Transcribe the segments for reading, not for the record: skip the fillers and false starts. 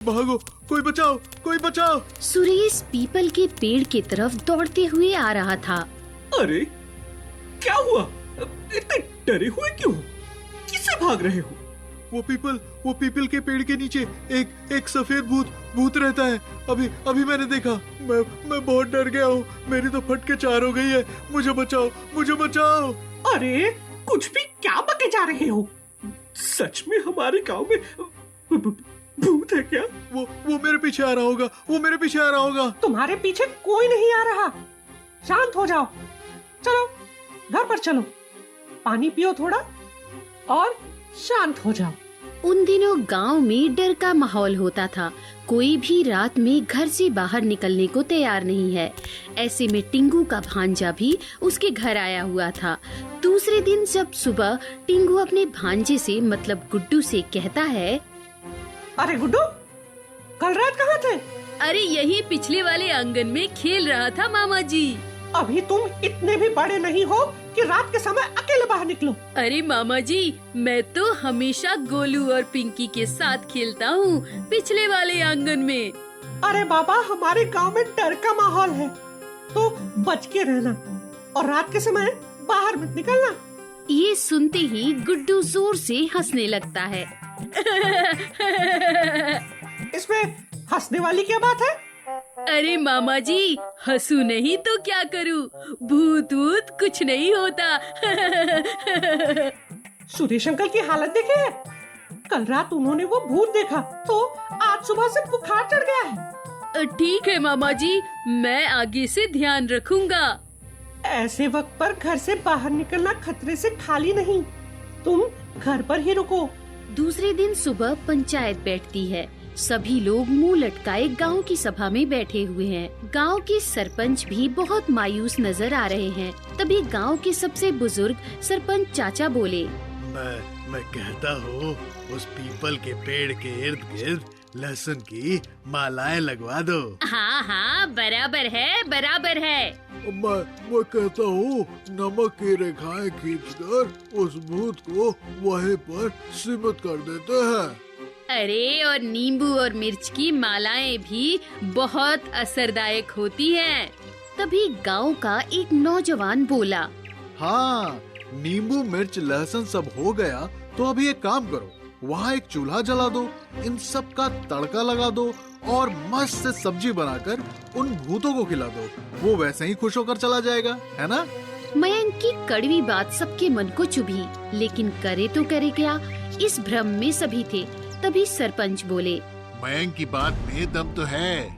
भागो, कोई बचाओ, कोई बचाओ। सुरेश पीपल के पेड़ की तरफ दौड़ते हुए आ रहा था। अरे क्या हुआ? इतने डरे हुए क्यों? किससे भाग रहे हो? वो पीपल के पेड़ के नीचे एक सफेद भूत रहता है। अभी मैंने देखा। मैं बहुत डर गया हूँ। मेरी तो फट के चार हो गई है। मुझे बचाओ, मुझे बचाओ। अरे कुछ भी क्या बके जा रहे हो? सच में हमारे गांव में भूत है क्या? वो मेरे पीछे आ रहा होगा। वो मेरे पीछे आ रहा होगा। तुम्हारे पीछे कोई नहीं आ रहा। शांत हो जाओ। चलो घर पर चलो, पानी पियो थोड़ा और शांत हो जाओ। उन दिनों गांव में डर का माहौल होता था। कोई भी रात में घर से बाहर निकलने को तैयार नहीं है। ऐसे में टिंगू का भांजा भी उसके घर आया हुआ था। दूसरे दिन जब सुबह टिंगू अपने भांजे से मतलब गुड्डू से कहता है, अरे गुड्डू, कल रात कहाँ थे? अरे यही पिछले वाले आंगन में खेल रहा था मामा जी। अभी तुम इतने भी बड़े नहीं हो कि रात के समय अकेले बाहर निकलो। अरे मामा जी, मैं तो हमेशा गोलू और पिंकी के साथ खेलता हूँ पिछले वाले आंगन में। अरे बाबा, हमारे गांव में डर का माहौल है, तो बच के रहना और रात के समय बाहर मत निकलना। ये सुनते ही गुड्डू जोर से हंसने लगता है। इसमें हंसने वाली क्या बात है? अरे मामा जी, हंसू नहीं तो क्या करूं? भूत वूत कुछ नहीं होता। सुरेश अंकल की हालत देखे है? कल रात उन्होंने वो भूत देखा तो आज सुबह से बुखार चढ़ गया है। ठीक है मामा जी, मैं आगे से ध्यान रखूंगा। ऐसे वक्त पर घर से बाहर निकलना खतरे से खाली नहीं। तुम घर पर ही रुको। दूसरे दिन सुबह पंचायत बैठती है। सभी लोग मुंह लटकाए गांव की सभा में बैठे हुए हैं। गांव के सरपंच भी बहुत मायूस नजर आ रहे हैं। तभी गांव के सबसे बुजुर्ग सरपंच चाचा बोले, मैं कहता हूँ उस पीपल के पेड़ के इर्द गिर्द लहसुन की मालाएं लगवा दो। हाँ हाँ, बराबर है, बराबर है। मैं कहता हूँ नमक की रेखाएं खींचकर उस भूत को वहीं पर सीमित कर देते हैं। अरे और नींबू और मिर्च की मालाएं भी बहुत असरदायक होती हैं। तभी गांव का एक नौजवान बोला, हाँ, नींबू मिर्च लहसुन सब हो गया तो अभी एक काम करो, वहाँ एक चूल्हा जला दो, इन सब का तड़का लगा दो और मस्त से सब्जी बनाकर उन भूतों को खिला दो। वो वैसे ही खुश होकर चला जाएगा, है ना? मयंक की कड़वी बात सबके मन को चुभी, लेकिन करे तो करे क्या, इस भ्रम में सभी थे। तभी सरपंच बोले, मयंक की बात में दम तो है।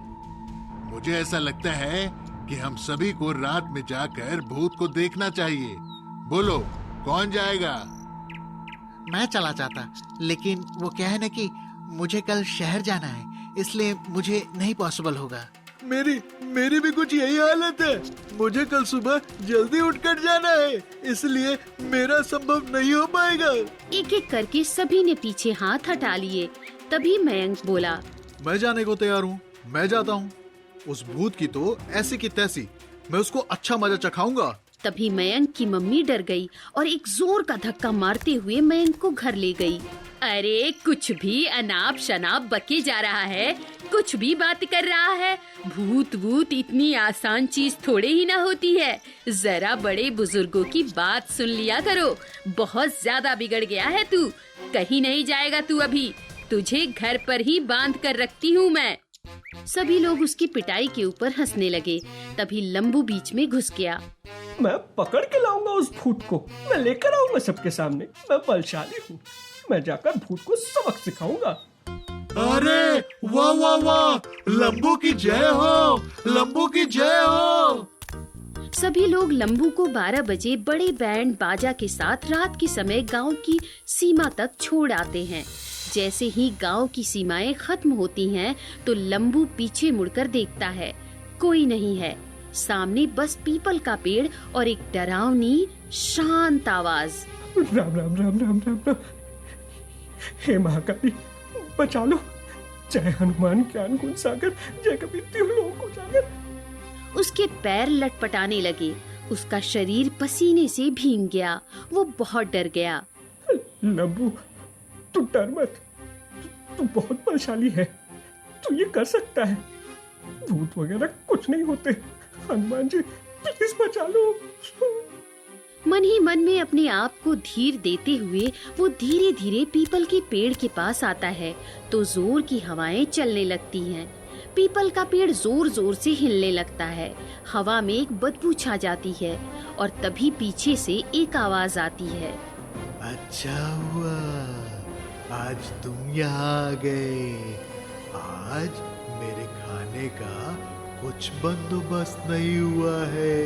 मुझे ऐसा लगता है कि हम सभी को रात में जाकर भूत को देखना चाहिए। बोलो, कौन जाएगा? मैं चला जाता, लेकिन वो क्या है ना कि मुझे कल शहर जाना है, इसलिए मुझे नहीं पॉसिबल होगा। मेरी भी कुछ यही हालत है। मुझे कल सुबह जल्दी उठकर जाना है, इसलिए मेरा संभव नहीं हो पाएगा। एक एक करके सभी ने पीछे हाथ हटा लिए। तभी मयंक बोला, मैं जाने को तैयार हूँ, मैं जाता हूँ। उस भूत की तो ऐसी की तैसी, मैं उसको अच्छा मजा चखाऊंगा। तभी मयंक की मम्मी डर गई और एक जोर का धक्का मारते हुए मयंक को घर ले गई। अरे कुछ भी अनाप शनाप बके जा रहा है, कुछ भी बात कर रहा है। भूत वूत इतनी आसान चीज थोड़े ही ना होती है। जरा बड़े बुजुर्गों की बात सुन लिया करो। बहुत ज्यादा बिगड़ गया है तू। कहीं नहीं जाएगा तू अभी। तुझे घर पर ही बांध कर रखती हूँ मैं। सभी लोग उसकी पिटाई के ऊपर हंसने लगे। तभी लंबू बीच में घुस गया। मैं पकड़ के लाऊंगा उस भूत को, मैं लेकर आऊंगा सबके सामने। मैं बलशाली हूँ, मैं जाकर भूत को सबक सिखाऊंगा। अरे वाह वाह वाह, लंबू की जय हो, लंबू की जय हो। सभी लोग लंबू को 12 बजे बड़े बैंड बाजा के साथ रात के समय गांव की सीमा तक छोड़ आते हैं। जैसे ही गांव की सीमाएं खत्म होती हैं, तो लंबू पीछे मुड़कर देखता है। कोई नहीं है। सामने बस पीपल का पेड़ और एक डरावनी शांत आवाज, राम राम राम राम राम राम। हे महाकाली, बचा लो। जय हनुमान ज्ञान गुण सागर, जय कबीर तिहु लोक उजागर। उसके पैर लटपटाने लगे। उसका शरीर पसीने से भीग गया। वो बहुत डर गया। लंबू, तू डर मत, तू बहुत बलशाली है। तू ये कर सकता है। भूत वगैरह कुछ नहीं होते। हनुमान जी प्लीज बचा लो। मन ही मन में अपने आप को धीर देते हुए वो धीरे धीरे पीपल के पेड़ के पास आता है तो जोर की हवाएं चलने लगती हैं। पीपल का पेड़ जोर जोर से हिलने लगता है। हवा में एक बदबू छा जाती है और तभी पीछे से एक आवाज आती है। अच्छा हुआ आज तुम यहाँ आ गए। आज मेरे खाने का कुछ बंदोबस्त नहीं हुआ है।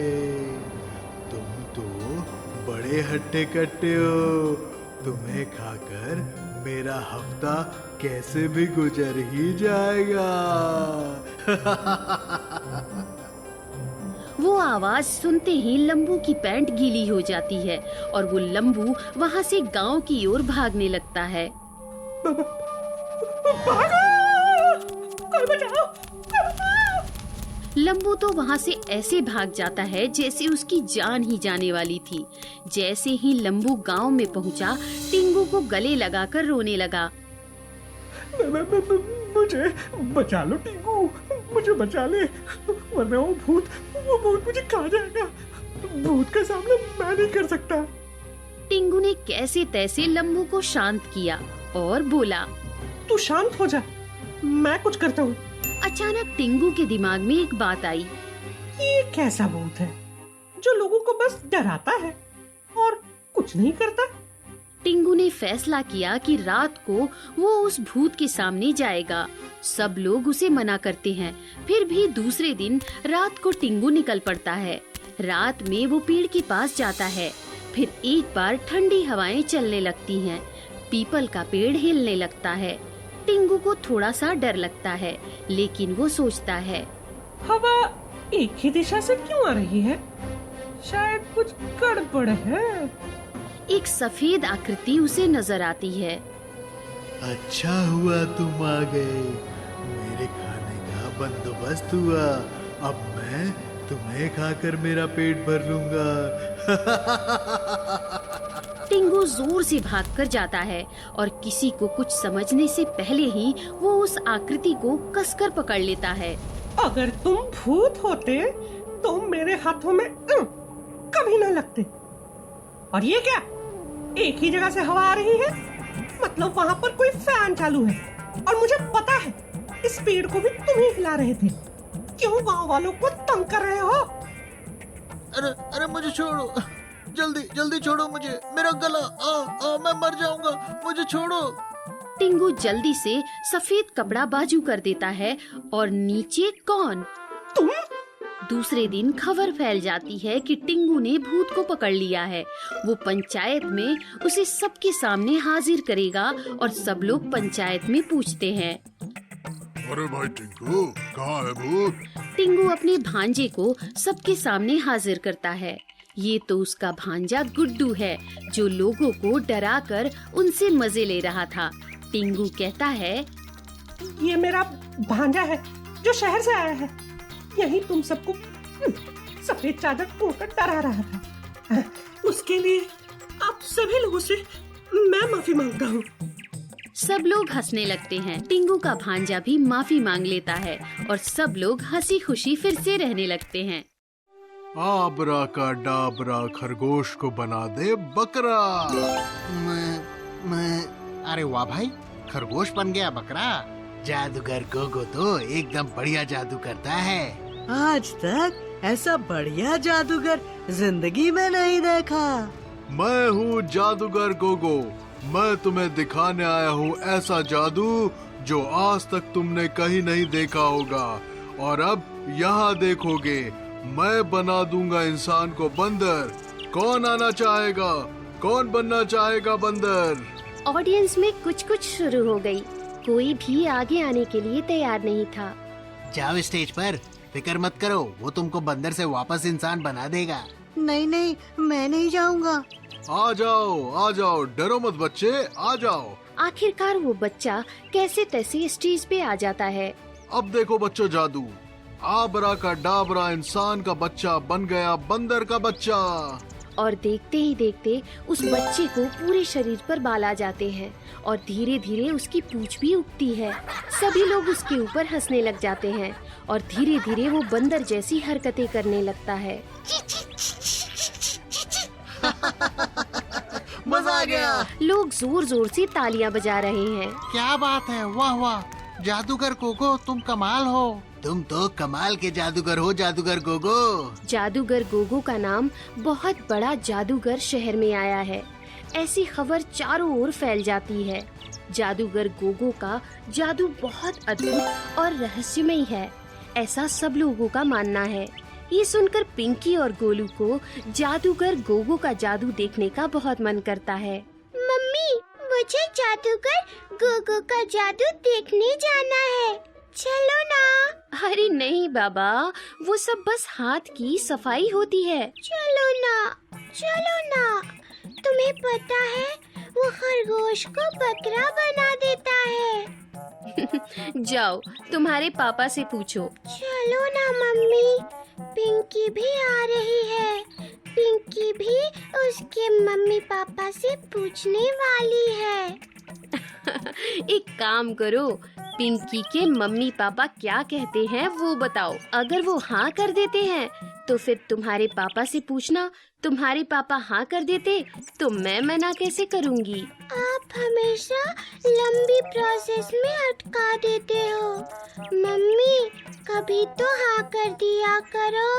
तुम तो बड़े हट्टे कट्टे हो। तुम्हें खाकर मेरा हफ्ता कैसे भी गुजर ही जाएगा। वो आवाज सुनते ही लंबू की पैंट गीली हो जाती है और वो लंबू वहाँ से गांव की ओर भागने लगता है। भागो! कोई बचाओ! कोई बचाओ! लंबू तो वहाँ से ऐसे भाग जाता है जैसे उसकी जान ही जाने वाली थी। जैसे ही लंबू गांव में पहुँचा, टिंगू को गले लगाकर रोने लगा। मुझे बचा लो टिंगू, मुझे बचा ले, वरना वो भूत मुझे खा जाएगा। भूत का सामना मैं नहीं कर सकता। टिंगू ने कैसे तैसे लंबू को शांत किया और बोला, तू शांत हो जा, मैं कुछ करता हूँ। अचानक टिंगू के दिमाग में एक बात आई। ये कैसा भूत है जो लोगों को बस डराता है और कुछ नहीं करता? टिंगू ने फैसला किया कि रात को वो उस भूत के सामने जाएगा। सब लोग उसे मना करते हैं, फिर भी दूसरे दिन रात को टिंगू निकल पड़ता है। रात में वो पेड़ के पास जाता है। फिर एक बार ठंडी हवाएं चलने लगती हैं। पीपल का पेड़ हिलने लगता है। टिंगू को थोड़ा सा डर लगता है, लेकिन वो सोचता है, हवा एक ही दिशा से क्यों आ रही है? शायद कुछ गड़बड़ है। एक सफेद आकृति उसे नजर आती है। अच्छा हुआ तुम आ गए। मेरे खाने का बंदोबस्त हुआ। अब मैं तुम्हें खाकर मेरा पेट भर लूंगा। टिंगू जोर से भागकर जाता है और किसी को कुछ समझने से पहले ही वो उस आकृति को कसकर पकड़ लेता है। अगर तुम भूत होते तो मेरे हाथों में कभी न लगते। और ये क्या, एक ही जगह से हवा आ रही है? मतलब वहाँ पर कोई फैन चालू है और मुझे पता है इस पेड़ को भी तुम ही हिला रहे थे। क्यों गांव वालों को तंग कर रहे हो? अरे मुझे छोड़ो, जल्दी छोड़ो मुझे। मेरा गला मैं मर जाऊंगा। मुझे छोड़ो। टिंगू जल्दी से सफेद कपड़ा बाजू कर देता है और नीचे कौन? तुम? दूसरे दिन खबर फैल जाती है कि टिंगू ने भूत को पकड़ लिया है। वो पंचायत में उसे सबके सामने हाजिर करेगा और सब लोग पंचायत में पूछते हैं, अरे भाई टिंकू, कहाँ है भूत? टिंगू अपने भांजे को सबके सामने हाजिर करता है। ये तो उसका भांजा गुड्डू है जो लोगों को डराकर उनसे मजे ले रहा था। टिंगू कहता है, ये मेरा भांजा है जो शहर से आया है। यही तुम सबको सफेद चादर ओढ़कर डरा रहा था। उसके लिए आप सभी लोगों से मैं माफी मांगता हूँ। सब लोग हंसने लगते हैं। टिंगू का भांजा भी माफी मांग लेता है और सब लोग हंसी खुशी फिर से रहने लगते हैं। आबरा का डाबरा खरगोश को बना दे बकरा। मैं अरे वाह भाई, खरगोश बन गया बकरा। जादूगर गोगो तो एकदम बढ़िया जादू करता है। आज तक ऐसा बढ़िया जादूगर जिंदगी में नहीं देखा। मैं हूँ जादूगर गोगो। मैं तुम्हें दिखाने आया हूँ ऐसा जादू जो आज तक तुमने कहीं नहीं देखा होगा। और अब यहाँ देखोगे, मैं बना दूंगा इंसान को बंदर। कौन आना चाहेगा? कौन बनना चाहेगा बंदर? ऑडियंस में कुछ शुरू हो गई। कोई भी आगे आने के लिए तैयार नहीं था। जाओ स्टेज पर, फिक्र मत करो, वो तुमको बंदर से वापस इंसान बना देगा। नहीं, मैं नहीं जाऊंगा। आ जाओ, डरो मत बच्चे, आ जाओ। आखिरकार वो बच्चा कैसे तैसे स्टेज पे आ जाता है। अब देखो बच्चों जादू। आबरा का डाबरा इंसान का बच्चा बन गया बंदर का बच्चा। और देखते ही देखते उस बच्चे को पूरे शरीर पर बाल आ जाते हैं और धीरे धीरे उसकी पूंछ भी उगती है। सभी लोग उसके ऊपर हंसने लग जाते हैं और धीरे धीरे वो बंदर जैसी हरकतें करने लगता है। मजा आ गया। लोग जोर जोर से तालियां बजा रहे हैं। क्या बात है, वाह वाह, जादूगर गोगो तुम कमाल हो। तुम तो कमाल के जादूगर हो जादूगर गोगो। जादूगर गोगो का नाम बहुत बड़ा जादूगर शहर में आया है। ऐसी खबर चारों ओर फैल जाती है। जादूगर गोगो का जादू बहुत अद्भुत और रहस्यमय है, ऐसा सब लोगों का मानना है। ये सुनकर पिंकी और गोलू को जादूगर गोगो का जादू देखने का बहुत मन करता है। मम्मी, मुझे जादूगर गोगो का जादू देखने जाना है, चलो ना। अरे नहीं बाबा, वो सब बस हाथ की सफाई होती है। चलो ना। तुम्हें पता है वो खरगोश को बकरा बना देता है। जाओ तुम्हारे पापा से पूछो। चलो ना मम्मी, पिंकी भी आ रही है। पिंकी भी उसके मम्मी पापा से पूछने वाली है। एक काम करो, पिंकी के मम्मी पापा क्या कहते हैं वो बताओ। अगर वो हाँ कर देते हैं तो फिर तुम्हारे पापा से पूछना। तुम्हारे पापा हाँ कर देते तो मैं मना कैसे करूँगी। आप हमेशा लंबी प्रोसेस में अटका देते हो। मम्मी, कभी तो हाँ कर दिया करो।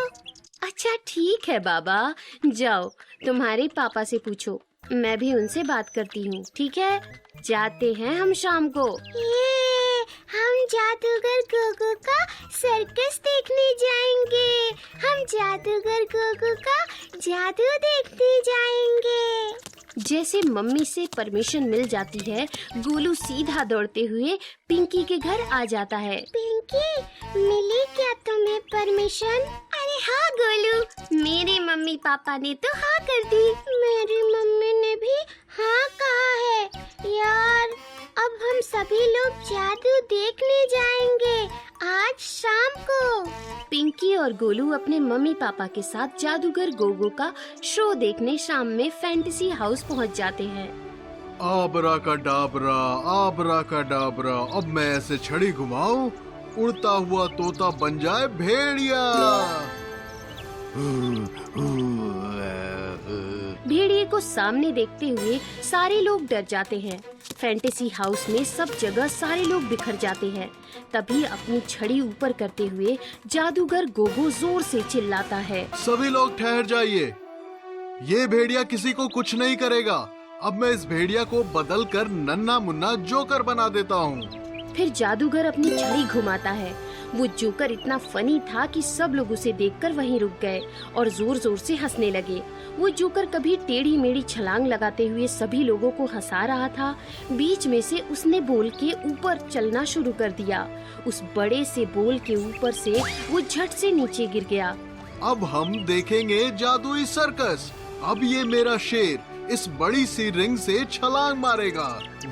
अच्छा ठीक है बाबा, जाओ तुम्हारे पापा से पूछो, मैं भी उनसे बात करती हूँ। ठीक है, जाते हैं हम शाम को। ये हम जादूगर गोगो का सर्कस देखने जाएंगे। हम जादूगर गोगो का जादू देखने जाएंगे। जैसे मम्मी से परमिशन मिल जाती है, गोलू सीधा दौड़ते हुए पिंकी के घर आ जाता है। पिंकी, मिली क्या तुम्हें परमिशन? अरे हाँ गोलू, मेरे मम्मी पापा ने तो हाँ कर दी। मेरी मम्मी ने भी हाँ कहा है। यार, अब हम सभी लोग जादू देखने जाएंगे आज शाम को। पिंकी और गोलू अपने मम्मी पापा के साथ जादूगर गोगो का शो देखने शाम में फैंटेसी हाउस पहुंच जाते हैं। आबरा का डाबरा, अब मैं ऐसे छड़ी घुमाऊं, उड़ता हुआ तोता बन जाए भेड़िया। भेड़िए को सामने देखते हुए सारे लोग डर जाते हैं। फैंटेसी हाउस में सब जगह सारे लोग बिखर जाते हैं। तभी अपनी छड़ी ऊपर करते हुए जादूगर गोगो जोर से चिल्लाता है। सभी लोग ठहर जाइए, ये भेड़िया किसी को कुछ नहीं करेगा। अब मैं इस भेड़िया को बदल कर नन्हा मुन्ना जोकर बना देता हूँ। फिर जादूगर अपनी छड़ी घुमाता है। वो जोकर इतना फनी था कि सब लोग उसे देखकर वहीं रुक गए और जोर जोर से हंसने लगे। वो जोकर कभी टेढ़ी मेढ़ी छलांग लगाते हुए सभी लोगों को हंसा रहा था। बीच में से उसने बोल के ऊपर चलना शुरू कर दिया। उस बड़े से बोल के ऊपर से वो झट से नीचे गिर गया। अब हम देखेंगे जादुई सर्कस। अब ये मेरा शेर इस बड़ी सी रिंग से छलांग मारेगा।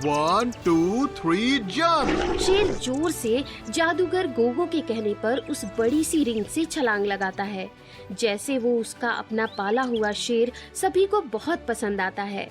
1 2 3 जंप। शेर जोर से जादूगर गोगो के कहने पर उस बड़ी सी रिंग से छलांग लगाता है। जैसे वो उसका अपना पाला हुआ शेर सभी को बहुत पसंद आता है।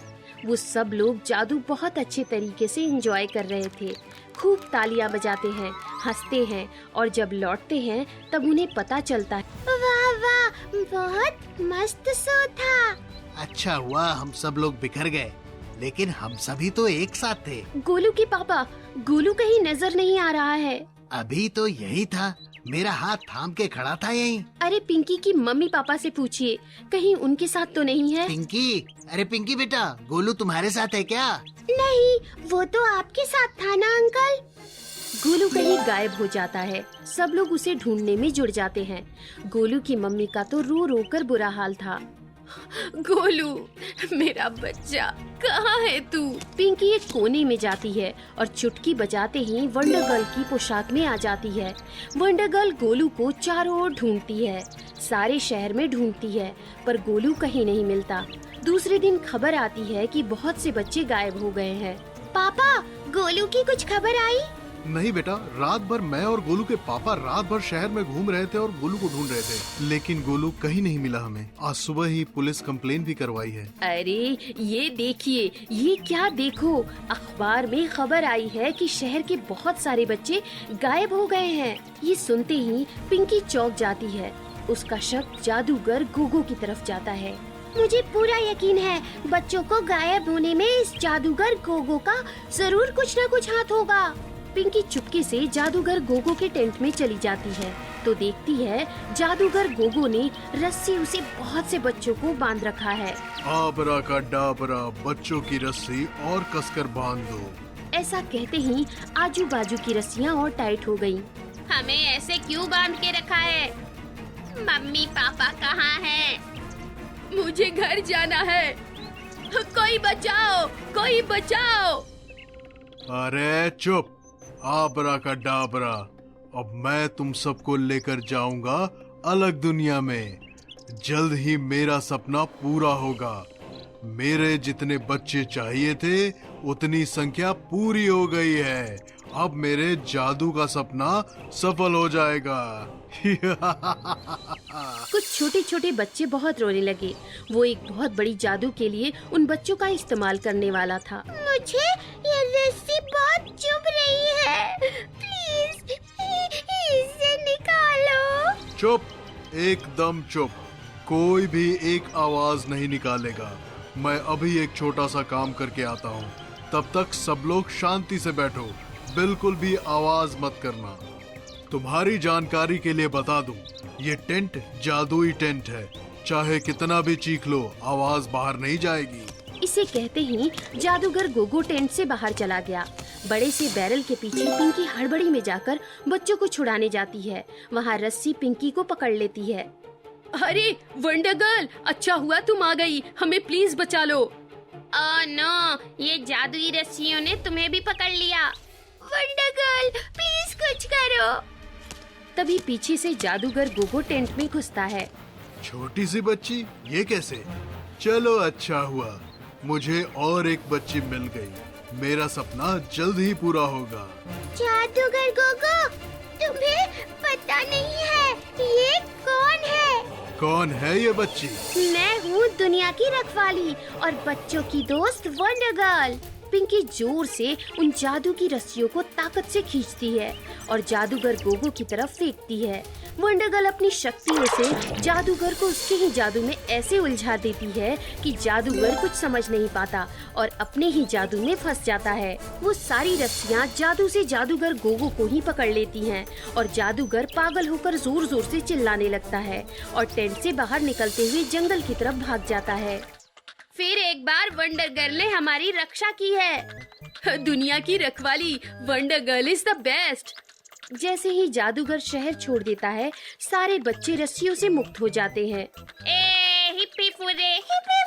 वो सब लोग जादू बहुत अच्छे तरीके से एंजॉय कर रहे थे। खूब तालियां बजाते हैं, हंसते हैं और जब लौटते हैं तब उन्हें पता चलता है। वाह वाह, बहुत मस्त शो था। अच्छा हुआ हम सब लोग बिखर गए, लेकिन हम सभी तो एक साथ थे। गोलू के पापा, गोलू कहीं नजर नहीं आ रहा है। अभी तो यही था, मेरा हाथ थाम के खड़ा था यहीं। अरे पिंकी की मम्मी पापा से पूछिए, कहीं उनके साथ तो नहीं है। पिंकी, अरे पिंकी बेटा, गोलू तुम्हारे साथ है क्या? नहीं, वो तो आपके साथ था ना अंकल। गोलू कहीं गायब हो जाता है। सब लोग उसे ढूंढने में जुड़ जाते हैं। गोलू की मम्मी का तो रो रो कर बुरा हाल था। गोलू, मेरा बच्चा, कहाँ है तू? पिंकी एक कोने में जाती है और चुटकी बजाते ही वंडर गर्ल की पोशाक में आ जाती है। वंडर गर्ल गोलू को चारों ओर ढूंढती है, सारे शहर में ढूंढती है, पर गोलू कहीं नहीं मिलता। दूसरे दिन खबर आती है कि बहुत से बच्चे गायब हो गए हैं। पापा, गोलू की कुछ खबर आई? नहीं बेटा, रात भर मैं और गोलू के पापा रात भर शहर में घूम रहे थे और गोलू को ढूंढ रहे थे, लेकिन गोलू कहीं नहीं मिला हमें। आज सुबह ही पुलिस कंप्लेन भी करवाई है। अरे ये देखिए, ये क्या देखो, अखबार में खबर आई है कि शहर के बहुत सारे बच्चे गायब हो गए हैं। ये सुनते ही पिंकी चौंक जाती है। उसका शक जादूगर गोगो की तरफ जाता है। मुझे पूरा यकीन है बच्चों को गायब होने में इस जादूगर गोगो का जरूर कुछ न कुछ हाथ होगा। पिंकी चुपके से जादूगर गोगो के टेंट में चली जाती है तो देखती है जादूगर गोगो ने रस्सी उसे बहुत से बच्चों को बांध रखा है। आबरा का डाबरा, बच्चों की रस्सी और कसकर बांध दो। ऐसा कहते ही आजू बाजू की रस्सियाँ और टाइट हो गयी। हमें ऐसे क्यों बांध के रखा है? मम्मी पापा कहाँ हैं? मुझे घर जाना है, कोई बचाओ, कोई बचाओ। अरे चुप, आबरा का डाबरा, अब मैं तुम सबको लेकर जाऊंगा अलग दुनिया में। जल्द ही मेरा सपना पूरा होगा। मेरे जितने बच्चे चाहिए थे उतनी संख्या पूरी हो गई है। अब मेरे जादू का सपना सफल हो जाएगा। कुछ छोटे छोटे बच्चे बहुत रोने लगे। वो एक बहुत बड़ी जादू के लिए उन बच्चों का इस्तेमाल करने वाला था। मुझे ये रस्सी बहुत चुभ रही है, प्लीज इसे निकालो। चुप, एकदम चुप, कोई भी एक आवाज नहीं निकालेगा। मैं अभी एक छोटा सा काम करके आता हूँ, तब तक सब लोग शांति से बैठो, बिल्कुल भी आवाज मत करना। तुम्हारी जानकारी के लिए बता दूं, ये टेंट जादुई टेंट है। चाहे कितना भी चीख लो, आवाज बाहर नहीं जाएगी। इसे कहते ही जादूगर गोगो टेंट से बाहर चला गया। बड़े से बैरल के पीछे पिंकी हड़बड़ी में जाकर बच्चों को छुड़ाने जाती है। वहाँ रस्सी पिंकी को पकड़ लेती है। अरे वंडर गर्ल, अच्छा हुआ तुम आ गई, हमें प्लीज बचा लो। ओह नो, ये जादुई रस्सियों ने तुम्हें भी पकड़ लिया। वंडर गर्ल, प्लीज कुछ करो। तभी पीछे से जादूगर गोगो टेंट में घुसता है। छोटी सी बच्ची, ये कैसे? चलो अच्छा हुआ, मुझे और एक बच्ची मिल गई। मेरा सपना जल्द ही पूरा होगा। जादूगर गोगो, तुम्हें पता नहीं है ये कौन है? कौन है ये बच्ची? मैं हूँ दुनिया की रखवाली और बच्चों की दोस्त वंडर गर्ल। पिंकी जोर से उन जादू की रस्सियों को ताकत से खींचती है और जादूगर गोगो की तरफ फेंकती है। वंडर गर्ल अपनी शक्तियों से जादूगर को उसके ही जादू में ऐसे उलझा देती है कि जादूगर कुछ समझ नहीं पाता और अपने ही जादू में फंस जाता है। वो सारी रस्सियाँ जादू से जादूगर गोगो को ही पकड़ लेती हैं और जादूगर पागल होकर जोर जोर से चिल्लाने लगता है और टेंट से बाहर निकलते हुए जंगल की तरफ भाग जाता है। फिर एक बार वंडर गर्ल ने हमारी रक्षा की है। दुनिया की रखवाली, wonder girl is the best. जैसे ही जादूगर शहर छोड़ देता है, सारे बच्चे रस्सियों से मुक्त हो जाते हैं। Hippie फुरे, hippie